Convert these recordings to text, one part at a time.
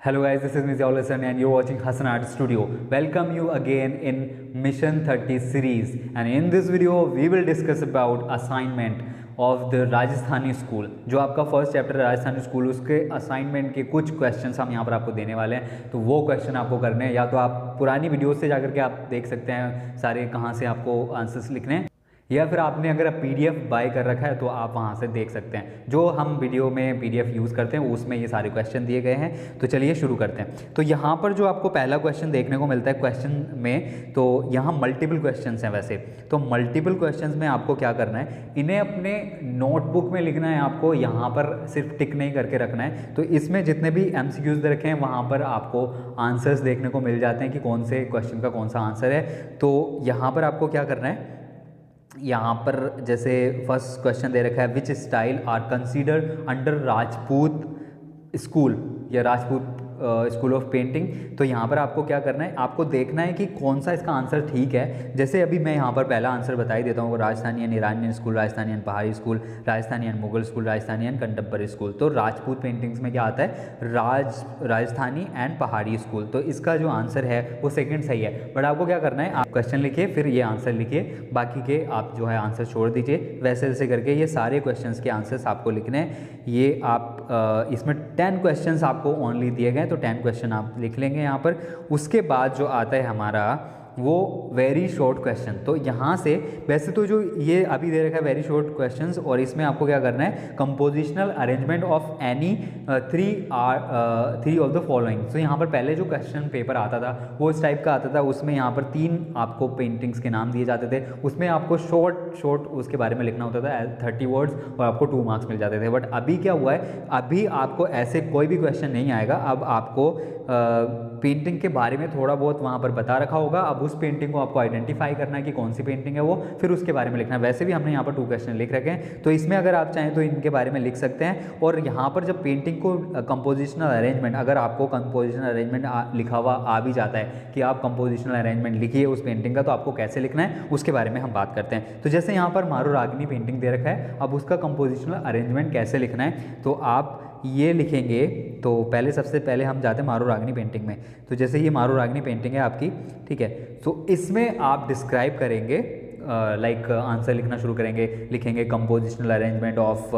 Hello guys, this is Mr. Hassan and you're watching Hassan Art Studio. Welcome you again in Mission 30 series, and in this video we will discuss about assignment of the Rajasthani school. जो आपका first chapter Rajasthani school, उसके assignment के कुछ questions हम यहाँ पर आपको देने वाले हैं। तो वो क्वेश्चन आपको करने हैं, या तो आप पुरानी वीडियो से जाकर के आप देख सकते हैं सारे कहाँ से आपको आंसर्स लिखने हैं, या फिर आपने अगर पीडीएफ बाय कर रखा है तो आप वहाँ से देख सकते हैं। जो हम वीडियो में पीडीएफ यूज़ करते हैं उसमें ये सारे क्वेश्चन दिए गए हैं। तो चलिए शुरू करते हैं। तो यहाँ पर जो आपको पहला क्वेश्चन देखने को मिलता है क्वेश्चन में, तो यहाँ मल्टीपल क्वेश्चंस हैं वैसे। तो मल्टीपल क्वेश्चंस में आपको क्या करना है, इन्हें अपने नोटबुक में लिखना है आपको, यहाँ पर सिर्फ टिक नहीं करके रखना है। तो इसमें जितने भी एमसीक्यूज दे रखे हैं वहाँ पर आपको आंसर्स देखने को मिल जाते हैं कि कौन से क्वेश्चन का कौन सा आंसर है। तो यहाँ पर आपको क्या करना है, यहाँ पर जैसे फर्स्ट क्वेश्चन दे रखा है, which style are considered under Rajput school या राजपूत स्कूल ऑफ पेंटिंग। तो यहाँ पर आपको क्या करना है, आपको देखना है कि कौन सा इसका आंसर ठीक है। जैसे अभी मैं यहाँ पर पहला आंसर बता ही देता हूँ, Rajasthani and Iranian school, Rajasthani and Pahari school, Rajasthani and Mughal school, Rajasthani and contemporary school. तो राजपूत पेंटिंग्स में क्या आता है, राजस्थानी एंड पहाड़ी स्कूल। तो इसका जो आंसर है वो सेकंड सही है। बट आपको क्या करना है, आप क्वेश्चन लिखिए फिर ये आंसर लिखिए, बाकी के आप जो है आंसर छोड़ दीजिए। वैसे वैसे करके ये सारे क्वेश्चंस के आंसर्स आपको लिखने हैं। ये आप इसमें 10 क्वेश्चंस आपको ओनली दिए गए, तो 10 क्वेश्चन आप लिख लेंगे यहाँ पर। उसके बाद जो आता है हमारा वो वेरी शॉर्ट क्वेश्चन। तो यहाँ से वैसे तो जो ये अभी दे रखा है वेरी शॉर्ट क्वेश्चंस, और इसमें आपको क्या करना है, compositional arrangement of any three of the following. तो यहाँ पर पहले जो क्वेश्चन पेपर आता था वो इस टाइप का आता था, उसमें यहाँ पर 3 आपको पेंटिंग्स के नाम दिए जाते थे। उसमें आपको शॉर्ट उसके बारे में लिखना होता था 30 वर्ड्स, और आपको 2 मार्क्स मिल जाते थे। बट अभी क्या हुआ है, अभी आपको ऐसे कोई भी क्वेश्चन नहीं आएगा। अब आपको पेंटिंग के बारे में थोड़ा बहुत वहाँ पर बता रखा होगा। अब उस पेंटिंग को आपको आइडेंटिफाई करना है कि कौन सी पेंटिंग है वो, फिर उसके बारे में लिखना है। वैसे भी हमने यहाँ पर 2 क्वेश्चन लिख रखे हैं, तो इसमें अगर आप चाहें तो इनके बारे में लिख सकते हैं। और यहाँ पर जब पेंटिंग को कंपोजिशनल अरेंजमेंट, अगर आपको कंपोजिशनल अरेंजमेंट लिखा हुआ आ भी जाता है कि आप कंपोजिशनल अरेंजमेंट लिखिए उस पेंटिंग का, तो आपको कैसे लिखना है उसके बारे में हम बात करते हैं। तो जैसे यहाँ पर मारू रागनी पेंटिंग दे रखा है, अब उसका कंपोजिशनल अरेंजमेंट कैसे लिखना है, तो आप ये लिखेंगे। तो पहले सबसे पहले हम जाते हैं मारू रागनी पेंटिंग में। तो जैसे ये मारू रागनी पेंटिंग है आपकी, ठीक है, तो इसमें आप डिस्क्राइब करेंगे, लाइक आंसर लिखना शुरू करेंगे, लिखेंगे कंपोजिशनल अरेंजमेंट ऑफ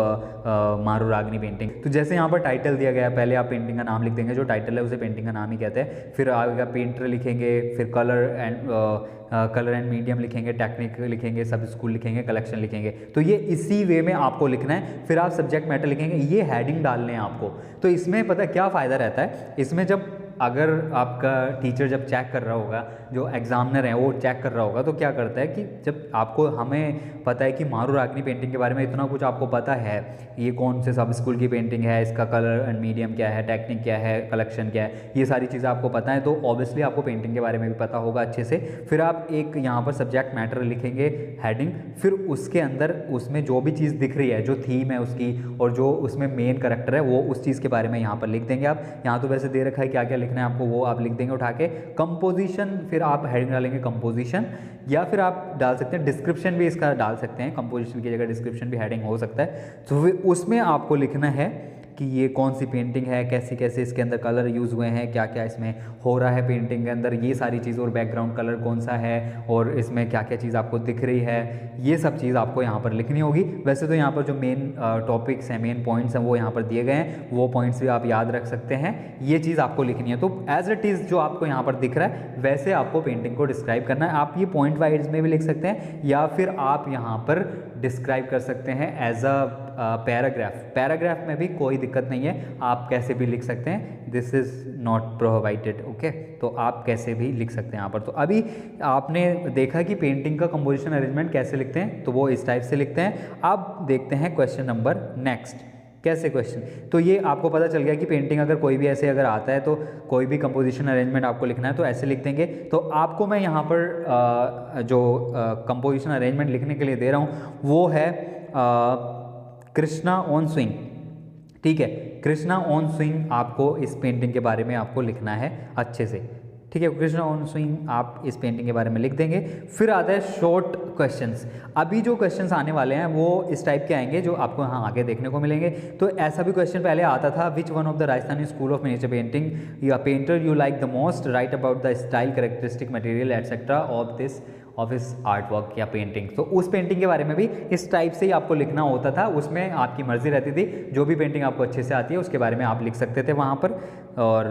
मारू रागनी पेंटिंग। तो जैसे यहाँ पर टाइटल दिया गया है, पहले आप पेंटिंग का नाम लिख देंगे, जो टाइटल है उसे पेंटिंग का नाम ही कहते हैं। फिर आगे पेंटर लिखेंगे, फिर कलर एंड मीडियम लिखेंगे, टेक्निक लिखेंगे, सब स्कूल लिखेंगे, कलेक्शन लिखेंगे। तो ये इसी वे में आपको लिखना है। फिर आप सब्जेक्ट मैटर लिखेंगे, ये हेडिंग डालने हैं आपको। तो इसमें पता क्या फ़ायदा रहता है, इसमें जब अगर आपका टीचर जब चेक कर रहा होगा, जो एग्जामिनर है वो चेक कर रहा होगा, तो क्या करता है कि जब आपको, हमें पता है कि मारू रागनी पेंटिंग के बारे में इतना कुछ आपको पता है, ये कौन से सब स्कूल की पेंटिंग है, इसका कलर एंड मीडियम क्या है, टेक्निक क्या है, कलेक्शन क्या है, ये सारी चीज़ें आपको पता है, तो ऑब्वियसली आपको पेंटिंग के बारे में भी पता होगा अच्छे से। फिर आप एक यहाँ पर सब्जेक्ट मैटर लिखेंगे, हेडिंग, फिर उसके अंदर उसमें जो भी चीज़ दिख रही है, जो थीम है उसकी और जो उसमें मेन कैरेक्टर है, वो उस चीज़ के बारे में यहाँ पर लिख देंगे आप। यहाँ तो वैसे दे रखा है क्या क्या लिखना है आपको, वो आप लिख देंगे उठा के। कंपोजिशन, फिर आप हेडिंग डालेंगे कंपोजिशन, या फिर आप डाल सकते हैं डिस्क्रिप्शन भी इसका डाल सकते हैं, कंपोजिशन की जगह डिस्क्रिप्शन भी हेडिंग हो सकता है। तो फिर उसमें आपको लिखना है कि ये कौन सी पेंटिंग है, कैसे कैसे इसके अंदर कलर यूज़ हुए हैं, क्या क्या इसमें हो रहा है पेंटिंग के अंदर, ये सारी चीज़, और बैकग्राउंड कलर कौन सा है, और इसमें क्या क्या चीज़ आपको दिख रही है, ये सब चीज़ आपको यहाँ पर लिखनी होगी। वैसे तो यहाँ पर जो मेन टॉपिक्स हैं, मेन पॉइंट्स हैं, वो यहाँ पर दिए गए हैं, वो पॉइंट्स भी आप याद रख सकते हैं। ये चीज़ आपको लिखनी है। तो एज इट इज़ जो आपको यहाँ पर दिख रहा है वैसे आपको पेंटिंग को डिस्क्राइब करना है। आप ये पॉइंट वाइज में भी लिख सकते हैं, या फिर आप यहाँ पर डिस्क्राइब कर सकते हैं एज अ पैराग्राफ में भी कोई दिक्कत नहीं है, आप कैसे भी लिख सकते हैं। This is not provided, okay. तो आप कैसे भी लिख सकते हैं यहाँ पर। तो अभी आपने देखा कि पेंटिंग का कंपोजिशन अरेंजमेंट कैसे लिखते हैं, तो वो इस टाइप से लिखते हैं। अब देखते हैं क्वेश्चन नंबर नेक्स्ट, कैसे क्वेश्चन। तो ये आपको पता चल गया कि पेंटिंग अगर कोई भी ऐसे अगर आता है, तो कोई भी कंपोजिशन अरेंजमेंट आपको लिखना है तो ऐसे लिख देंगे। तो आपको मैं यहाँ पर जो कंपोजिशन अरेंजमेंट लिखने के लिए दे रहा हूँ वो है कृष्णा ऑन स्विंग, ठीक है। कृष्णा ऑन स्विंग आपको इस पेंटिंग के बारे में आपको लिखना है अच्छे से, ठीक है, कृष्णा ऑन स्विंग आप इस पेंटिंग के बारे में लिख देंगे। फिर आता है शॉर्ट क्वेश्चंस। अभी जो क्वेश्चंस आने वाले हैं वो इस टाइप के आएंगे जो आपको यहाँ आगे देखने को मिलेंगे। तो ऐसा भी क्वेश्चन पहले आता था, which one of the Rajasthani school of miniature painting या painter you like the most, write about the style, characteristic, material etcetera of इस आर्ट वर्क या पेंटिंग। तो उस पेंटिंग के बारे में भी इस टाइप से ही आपको लिखना होता था, उसमें आपकी मर्जी रहती थी, जो भी पेंटिंग आपको अच्छे से आती है उसके बारे में आप लिख सकते थे वहाँ पर। और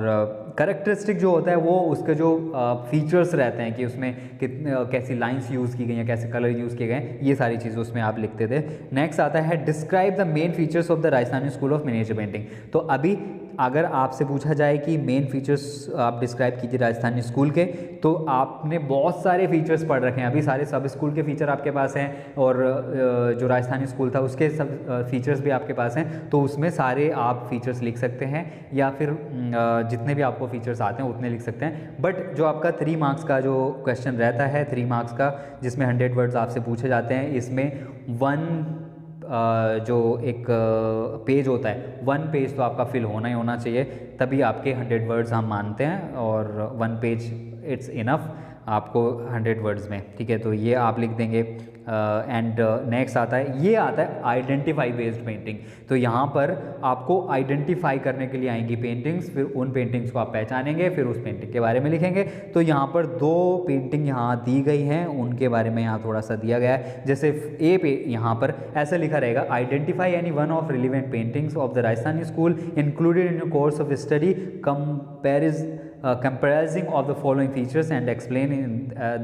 कैरेक्टरिस्टिक जो होता है वो उसके जो फीचर्स रहते हैं कि उसमें कितने कैसी लाइंस यूज़ की गई हैं, कैसे कलर यूज़ किए गए हैं, ये सारी चीज़ें उसमें आप लिखते थे। नेक्स्ट आता है describe the main features of the Rajasthani school of miniature painting. तो अभी अगर आपसे पूछा जाए कि मेन फीचर्स आप डिस्क्राइब कीजिए राजस्थानी स्कूल के, तो आपने बहुत सारे फीचर्स पढ़ रखे हैं, अभी सारे सब स्कूल के फीचर आपके पास हैं और जो राजस्थानी स्कूल था उसके सब फीचर्स भी आपके पास हैं। तो उसमें सारे आप फीचर्स लिख सकते हैं या फिर जितने भी आपको फीचर्स आते हैं उतने लिख सकते हैं। बट जो आपका 3 मार्क्स का जो क्वेश्चन रहता है 3 मार्क्स का, जिसमें 100 वर्ड्स आपसे पूछे जाते हैं, इसमें 1 जो एक पेज होता है 1 पेज तो आपका फिल होना ही होना चाहिए, तभी आपके 100 वर्ड्स हम मानते हैं। और 1 पेज इट्स इनफ आपको 100 वर्ड्स में, ठीक है। तो ये आप लिख देंगे। एंड नेक्स्ट आता है, ये आता है आइडेंटिफाई बेस्ड पेंटिंग। तो यहाँ पर आपको आइडेंटिफाई करने के लिए आएंगी पेंटिंग्स, फिर उन पेंटिंग्स को आप पहचानेंगे, फिर उस पेंटिंग के बारे में लिखेंगे। तो यहाँ पर 2 पेंटिंग यहाँ दी गई हैं, उनके बारे में यहाँ थोड़ा सा दिया गया है। जैसे ए पे यहाँ पर ऐसा लिखा रहेगा, identify any one of relevant paintings of the Rajasthani school included in course of study, कंपेरिजिंग of the following features and explain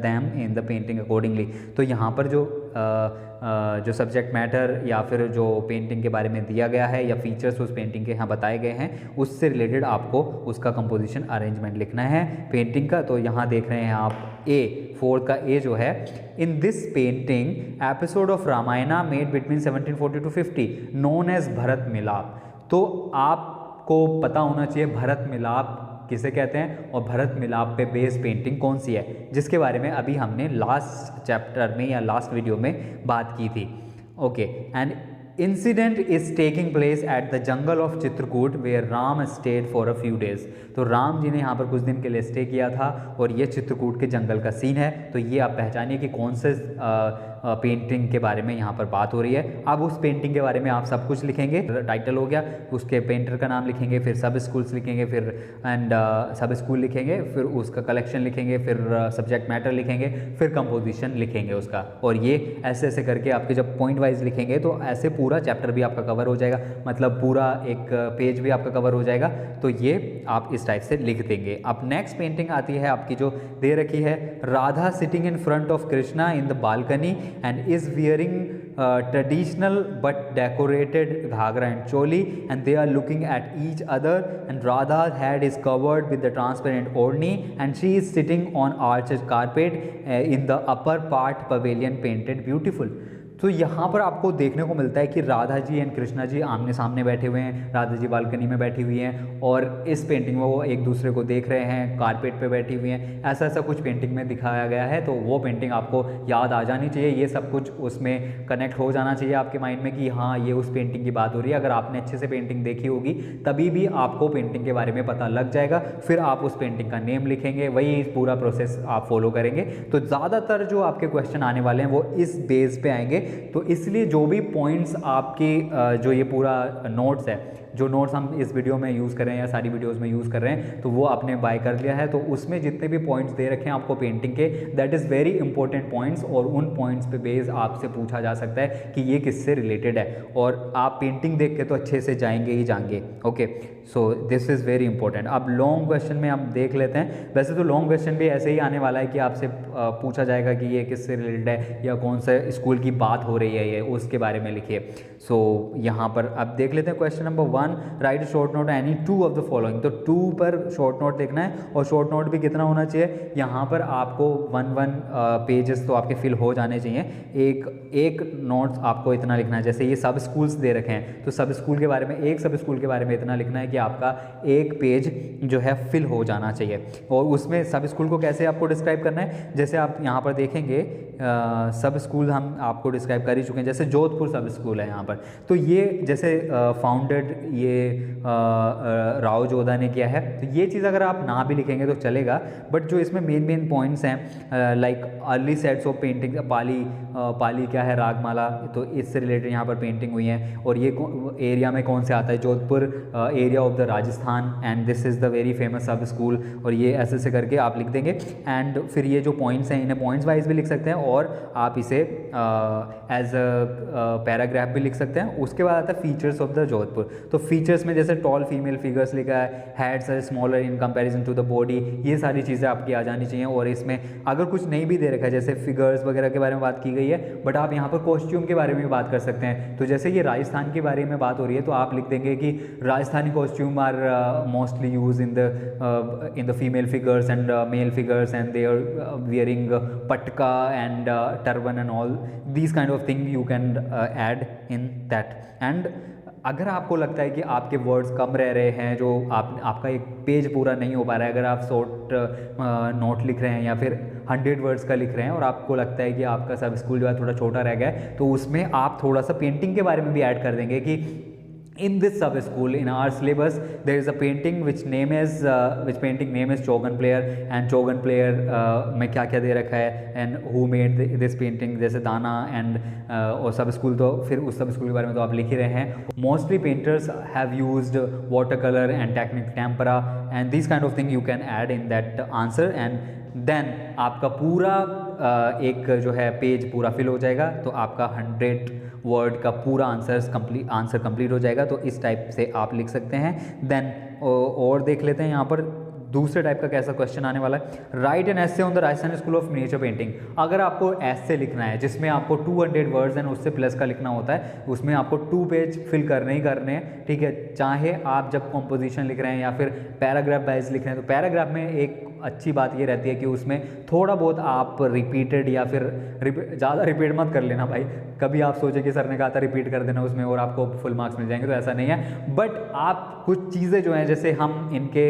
them in the painting accordingly. तो यहाँ पर जो सब्जेक्ट मैटर या फिर जो पेंटिंग के बारे में दिया गया है या फीचर्स उस पेंटिंग के यहाँ बताए गए हैं, उससे रिलेटेड आपको उसका कंपोजिशन अरेंजमेंट लिखना है पेंटिंग का। तो यहाँ देख रहे हैं आप ए, 4 का ए जो है, in this painting episode of Ramayana made between 1740 to 50 known as Bharat Milap. तो आपको पता होना चाहिए भरत मिलाप किसे कहते हैं और भरत मिलाप पे बेस्ड पेंटिंग कौन सी है, जिसके बारे में अभी हमने लास्ट चैप्टर में या लास्ट वीडियो में बात की थी। Okay, and incident is taking place at the jungle of Chitrakoot where Ram stayed for a few days. तो राम जी ने यहाँ पर कुछ दिन के लिए स्टे किया था और ये चित्रकूट के जंगल का सीन है। तो ये आप पहचानिए कि कौन से पेंटिंग के बारे में यहाँ पर बात हो रही है। अब उस पेंटिंग के बारे में आप सब कुछ लिखेंगे, टाइटल हो गया, उसके पेंटर का नाम लिखेंगे, फिर सब स्कूल्स लिखेंगे, फिर सब स्कूल लिखेंगे, फिर उसका कलेक्शन लिखेंगे, फिर सब्जेक्ट मैटर लिखेंगे, फिर कंपोजिशन लिखेंगे उसका। और ये ऐसे ऐसे करके आपके जब पॉइंट वाइज लिखेंगे तो ऐसे पूरा चैप्टर भी आपका कवर हो जाएगा, मतलब पूरा एक पेज भी आपका कवर हो जाएगा। तो ये आप इस टाइप से लिख देंगे। अब नेक्स्ट पेंटिंग आती है आपकी जो दे रखी है, Radha sitting in front of Krishna in the balcony and is wearing traditional but decorated ghagra and choli, and they are looking at each other, and Radha's head is covered with the transparent orni and she is sitting on arched carpet in the upper part pavilion painted beautiful। तो यहाँ पर आपको देखने को मिलता है कि Radha ji and Krishna ji आमने सामने बैठे हुए हैं, राधा जी बालकनी में बैठी हुई हैं और इस पेंटिंग में वो एक दूसरे को देख रहे हैं, कारपेट पे बैठी हुई हैं। ऐसा ऐसा कुछ पेंटिंग में दिखाया गया है। तो वो पेंटिंग आपको याद आ जानी चाहिए, ये सब कुछ उसमें कनेक्ट हो जाना चाहिए आपके माइंड में कि हाँ ये उस पेंटिंग की बात हो रही है। अगर आपने अच्छे से पेंटिंग देखी होगी तभी भी आपको पेंटिंग के बारे में पता लग जाएगा। फिर आप उस पेंटिंग का नेम लिखेंगे, वही पूरा प्रोसेस आप फॉलो करेंगे। तो ज़्यादातर जो आपके क्वेश्चन आने वाले हैं वो इस बेस पे आएंगे। तो इसलिए जो भी पॉइंट्स आपकी जो ये पूरा नोट्स है, जो नोट्स हम इस वीडियो में यूज़ कर रहे हैं या सारी वीडियोस में यूज़ कर रहे हैं, तो वो आपने बाय कर लिया है। तो उसमें जितने भी पॉइंट्स दे रखे हैं आपको पेंटिंग के, that is very important points, और उन पॉइंट्स पे बेस आपसे पूछा जा सकता है कि ये किससे रिलेटेड है, और आप पेंटिंग देख के तो अच्छे से जाएंगे ही जाएंगे। Okay, so this is very important. अब लॉन्ग क्वेश्चन में हम देख लेते हैं। वैसे तो लॉन्ग क्वेश्चन भी ऐसे ही आने वाला है कि आपसे पूछा जाएगा कि ये किससे रिलेटेड है या कौन से स्कूल की बात हो रही है, ये उसके बारे में लिखिए। सो यहाँ पर अब देख लेते हैं question number 1, right short note any 2 of the following. तो 2 पर शॉर्ट नोट लिखना है, और शॉर्ट नोट भी कितना होना चाहिए, यहाँ पर आपको 1 पेजेस तो आपके फिल हो जाने चाहिए। एक नोट्स आपको इतना लिखना है। जैसे ये सब स्कूल्स दे रखे हैं तो सब स्कूल के बारे में, एक सब स्कूल के बारे में इतना लिखना है कि आपका एक पेज जो है फिल हो जाना चाहिए। और उसमें सब स्कूल को कैसे आपको डिस्क्राइब करना है, जैसे आप यहाँ पर देखेंगे सब स्कूल हम आपको डिस्क्राइब कर ही चुके हैं। जैसे जोधपुर सब स्कूल है यहाँ पर, तो ये जैसे फाउंडेड ये राव जोधा ने किया है। तो ये चीज़ अगर आप ना भी लिखेंगे तो चलेगा, बट जो इसमें मेन पॉइंट्स हैं like early sets of painting, Pali क्या है, रागमाला, तो इससे रिलेटेड यहाँ पर पेंटिंग हुई है। और ये एरिया में कौन से आता है, Jodhpur area of the Rajasthan, and this is the very famous सब स्कूल, और ये ऐसे करके आप लिख देंगे। एंड फिर ये जो पॉइंट्स हैं इन्हें पॉइंट्स वाइज भी लिख सकते हैं, और आप इसे एज अ पैराग्राफ भी लिख सकते हैं। उसके बाद आता है फीचर्स ऑफ द जोधपुर। तो फीचर्स में जैसे टॉल फीमेल फिगर्स लिखा है, heads are smaller in comparison to the body, ये सारी चीज़ें आपकी आ जानी चाहिए। और इसमें अगर कुछ नहीं भी दे रखा है, जैसे फिगर्स वगैरह के बारे में बात की गई है, बट आप यहाँ पर कॉस्ट्यूम के बारे में भी बात कर सकते हैं। तो जैसे ये राजस्थान के बारे में बात हो रही है, तो आप लिख देंगे कि Rajasthani costume are mostly use in the female figures and male figures, and they are wearing patka and turban and all these kind of thing you can add in that. And अगर आपको लगता है कि आपके वर्ड्स कम रह रहे हैं, जो आपका एक पेज पूरा नहीं हो पा रहा है, अगर आप शॉर्ट नोट लिख रहे हैं या फिर 100 वर्ड्स का लिख रहे हैं, और आपको लगता है कि आपका सब स्कूल जो है थोड़ा छोटा रह गया है, तो उसमें आप थोड़ा सा पेंटिंग के बारे में भी ऐड कर देंगे कि in this sub school in our syllabus there is a painting which painting name is Chogan Player, and Chogan Player में क्या क्या दे रखा है, and who made this painting, जैसे दाना एंड और सब स्कूल, तो फिर उस सब स्कूल के बारे में तो आप लिख ही रहे हैं। Mostly painters have used water colour and technique tempera, and this kind of thing you can add in that answer, and then आपका पूरा एक जो है पेज पूरा फिल हो जाएगा। तो आपका 100 वर्ड का पूरा आंसर कंप्लीट हो जाएगा। तो इस टाइप से आप लिख सकते हैं। देन और देख लेते हैं यहाँ पर दूसरे टाइप का कैसा क्वेश्चन आने वाला है। Right an essay on the Rajasthan school of miniature painting. अगर आपको एसे लिखना है जिसमें आपको 200 वर्ड्स एंड उससे प्लस का लिखना होता है, उसमें आपको 2 पेज फिल करने ही करने हैं, ठीक है। चाहे आप जब कॉम्पोजिशन लिख रहे हैं या फिर पैराग्राफ वाइज लिख रहे हैं, तो पैराग्राफ में एक अच्छी बात ये रहती है कि उसमें थोड़ा बहुत आप रिपीटेड या फिर ज़्यादा रिपीट मत कर लेना भाई। कभी आप सोचे कि सर ने कहा था रिपीट कर देना उसमें और आपको फुल मार्क्स मिल जाएंगे, तो ऐसा नहीं है। बट आप कुछ चीज़ें जो हैं, जैसे हम इनके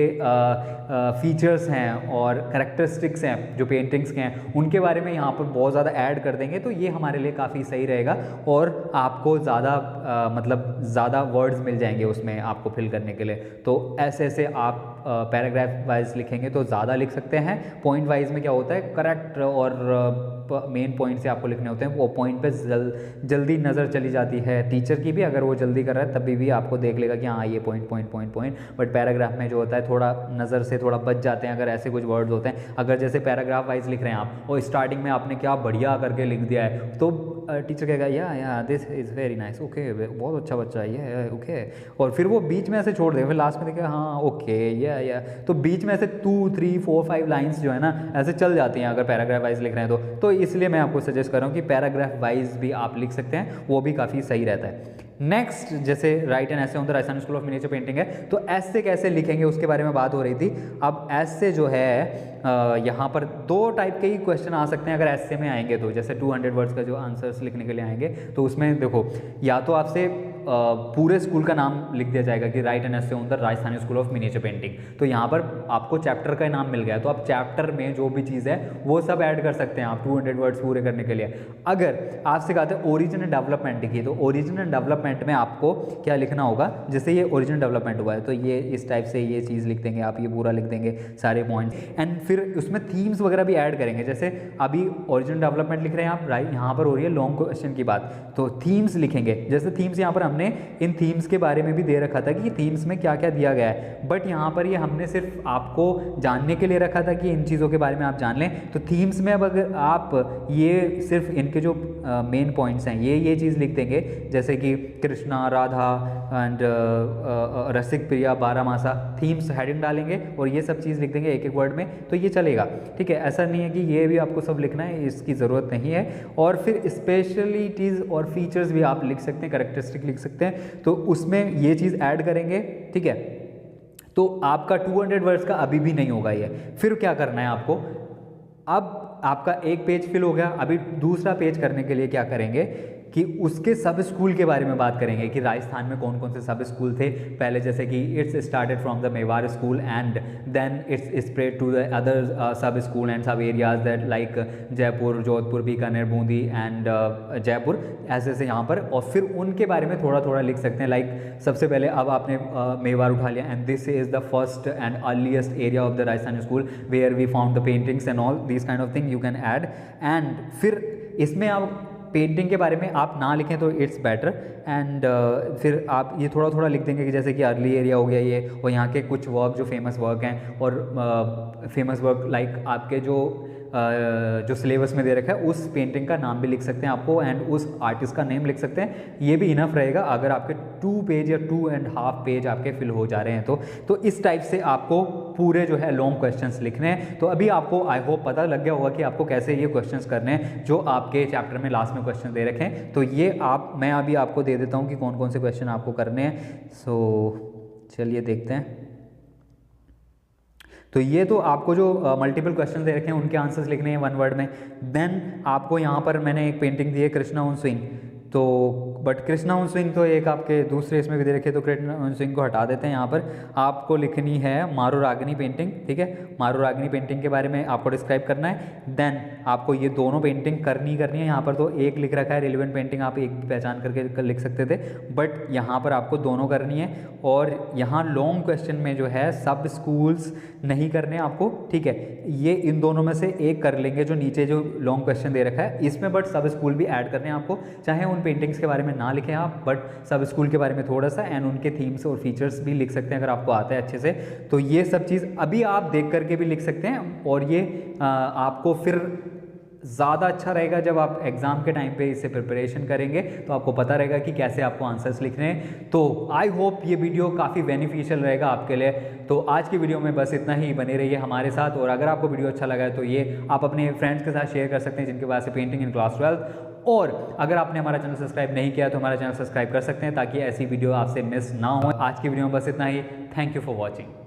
फीचर्स हैं और करेक्टरिस्टिक्स हैं जो पेंटिंग्स के हैं, उनके बारे में यहाँ पर बहुत ज़्यादा ऐड कर देंगे, तो ये हमारे लिए काफ़ी सही रहेगा और आपको ज़्यादा मतलब ज़्यादा वर्ड्स मिल जाएंगे उसमें आपको फिल करने के लिए। तो ऐसे आप पैराग्राफ वाइज लिखेंगे तो ज़्यादा लिख सकते हैं। पॉइंट वाइज में क्या होता है, करेक्ट और मेन पॉइंट से आपको लिखने होते हैं, वो पॉइंट पे जल्दी नज़र चली जाती है टीचर की भी, अगर वो जल्दी कर रहा है तभी भी आपको देख लेगा कि हाँ ये पॉइंट। बट पैराग्राफ में जो होता है थोड़ा नज़र से थोड़ा बच जाते हैं अगर ऐसे कुछ वर्ड्स होते हैं। अगर जैसे पैराग्राफ वाइज लिख रहे हैं आप और स्टार्टिंग में आपने क्या बढ़िया करके लिख दिया है, तो टीचर कहेगा या this is very nice, okay बहुत अच्छा बच्चा है ये, ओके। और फिर वो बीच में ऐसे छोड़ देगा, फिर लास्ट में देखेगा हाँ ओके या तो बीच में ऐसे 2, 3, 4, 5 लाइन्स जो है ना ऐसे चल जाती हैं अगर पैराग्राफ वाइज लिख रहे हैं तो इसलिए मैं आपको सजेस्ट कर रहा हूँ कि पैराग्राफ वाइज भी आप लिख सकते हैं, वो भी काफ़ी सही रहता है। नेक्स्ट, जैसे right an essay on the Rajasthan school of miniature painting है, तो ऐसे कैसे लिखेंगे उसके बारे में बात हो रही थी। अब ऐसे जो है यहाँ पर 2 टाइप के ही क्वेश्चन आ सकते हैं अगर ऐसे में आएंगे तो, जैसे 200 वर्ड्स का जो आंसर्स लिखने के लिए आएंगे तो उसमें देखो या तो आपसे पूरे स्कूल का नाम लिख दिया जाएगा कि right an essay on the Rajasthan school of miniature painting, तो यहाँ पर आपको चैप्टर का नाम मिल गया, तो आप चैप्टर में जो भी चीज़ है वो सब ऐड कर सकते हैं आप 200 वर्ड्स पूरे करने के लिए। अगर आपसे कहते हैं ओरिजिन एंड डेवलपमेंट लिखिए, तो ओरिजिन एंड डेवलपमेंट में आपको क्या लिखना होगा, जैसे ये ओरिजिनल डेवलपमेंट हुआ है तो ये इस टाइप से ये चीज़ लिख देंगे आप, ये पूरा लिख देंगे सारे पॉइंट्स। एंड फिर उसमें थीम्स वगैरह भी ऐड करेंगे, जैसे अभी ओरिजिनल डेवलपमेंट लिख रहे हैं आप, राइट, यहाँ पर हो रही है लॉन्ग क्वेश्चन की बात, तो थीम्स लिखेंगे। जैसे थीम्स यहाँ पर हमने इन थीम्स के बारे में भी दे रखा था कि थीम्स में क्या क्या दिया गया है, बट यहाँ पर ये हमने सिर्फ आपको जानने के लिए रखा था कि इन चीज़ों के बारे में आप जान लें। तो थीम्स में अब अगर आप ये सिर्फ इनके जो मेन पॉइंट्स हैं ये चीज़ लिख देंगे, जैसे कि Krishna, Radha and Rasik Priya, Baramasa, themes heading डालेंगे और ये सब चीज़ लिख देंगे एक एक वर्ड में, तो ये चलेगा, ठीक है। ऐसा नहीं है कि ये भी आपको सब लिखना है, इसकी ज़रूरत नहीं है। और फिर स्पेशलिटीज़ और फीचर्स भी आप लिख सकते हैं, करेक्टरिस्टिक लिख सकते हैं, तो उसमें ये चीज़ ऐड करेंगे, ठीक है। तो आपका 200 वर्ड्स का अभी भी नहीं होगा ये। फिर क्या करना है आपको, अब आपका एक पेज फिल हो गया, अभी दूसरा पेज करने के लिए क्या करेंगे, कि उसके सब स्कूल के बारे में बात करेंगे कि राजस्थान में कौन कौन से सब स्कूल थे पहले, जैसे कि it's started from the Mewar school and then it's spread to the other sub school and sub areas that like Jaipur, Jodhpur, Bikaner, Bundi and Jaipur, ऐसे ऐसे यहाँ पर। और फिर उनके बारे में थोड़ा थोड़ा लिख सकते हैं। लाइक सबसे पहले अब आपने मेवाड़ उठा लिया and this is the first and earliest area of the Rajasthan school where we found the paintings and all this kind of thing you can add. And फिर इसमें आप पेंटिंग के बारे में आप ना लिखें तो इट्स बेटर एंड फिर आप ये थोड़ा थोड़ा लिख देंगे कि जैसे कि अर्ली एरिया हो गया ये, और यहाँ के कुछ वर्क जो फेमस वर्क हैं और फेमस वर्क लाइक आपके जो सिलेबस में दे रखा है उस पेंटिंग का नाम भी लिख सकते हैं आपको एंड उस आर्टिस्ट का नेम लिख सकते हैं। ये भी इनफ रहेगा अगर आपके 2 पेज या 2.5 पेज आपके फिल हो जा रहे हैं तो इस टाइप से आपको पूरे जो है लॉन्ग क्वेश्चंस लिखने हैं। तो अभी आपको आई होप पता लग गया होगा कि आपको कैसे ये क्वेश्चंस करने हैं जो आपके चैप्टर में लास्ट में क्वेश्चन दे रखे हैं। तो ये मैं अभी आपको दे देता हूँ कि कौन कौन से क्वेश्चन आपको करने हैं। सो चलिए देखते हैं। तो ये तो आपको जो मल्टीपल क्वेश्चन दे रखे हैं उनके आंसर्स लिखने हैं 1 वर्ड में। देन आपको यहाँ पर मैंने एक पेंटिंग दी है कृष्णा ऑन स्विंग, तो बट कृष्णा ऑन स्विंग तो एक आपके दूसरे इसमें भी दे रखे, तो कृष्णा ऑन स्विंग को हटा देते हैं। यहाँ पर आपको लिखनी है मारू रागिनी पेंटिंग, ठीक है। मारू रागिनी पेंटिंग के बारे में आपको डिस्क्राइब करना है। देन आपको ये दोनों पेंटिंग करनी है। यहाँ पर तो एक लिख रखा है रिलेवेंट पेंटिंग, आप एक भी पहचान करके लिख सकते थे, बट यहाँ पर आपको दोनों करनी है। और यहाँ लॉन्ग क्वेश्चन में जो है सब स्कूल्स नहीं करने आपको, ठीक है। ये इन दोनों में से एक कर लेंगे जो नीचे जो लॉन्ग क्वेश्चन दे रखा है इसमें, बट सब स्कूल भी ऐड करने हैं आपको। चाहे उन पेंटिंग्स के बारे में ना लिखें आप, बट सब स्कूल के बारे में थोड़ा सा एंड उनके थीम्स और फीचर्स भी लिख सकते हैं अगर आपको आता है अच्छे से। तो ये सब चीज़ अभी आप देख करके भी लिख सकते हैं और ये आपको फिर ज़्यादा अच्छा रहेगा जब आप एग्ज़ाम के टाइम पे इससे प्रिपरेशन करेंगे तो आपको पता रहेगा कि कैसे आपको आंसर्स लिखने हैं। तो आई होप ये वीडियो काफ़ी बेनिफिशियल रहेगा आपके लिए। तो आज की वीडियो में बस इतना ही, बने रहिए हमारे साथ। और अगर आपको वीडियो अच्छा लगा है तो ये आप अपने फ्रेंड्स के साथ शेयर कर सकते हैं जिनके पास पेंटिंग इन क्लास 12। और अगर आपने हमारा चैनल सब्सक्राइब नहीं किया तो हमारा चैनल सब्सक्राइब कर सकते हैं ताकि ऐसी वीडियो आपसे मिस ना हो। आज की वीडियो में बस इतना ही। Thank you for watching.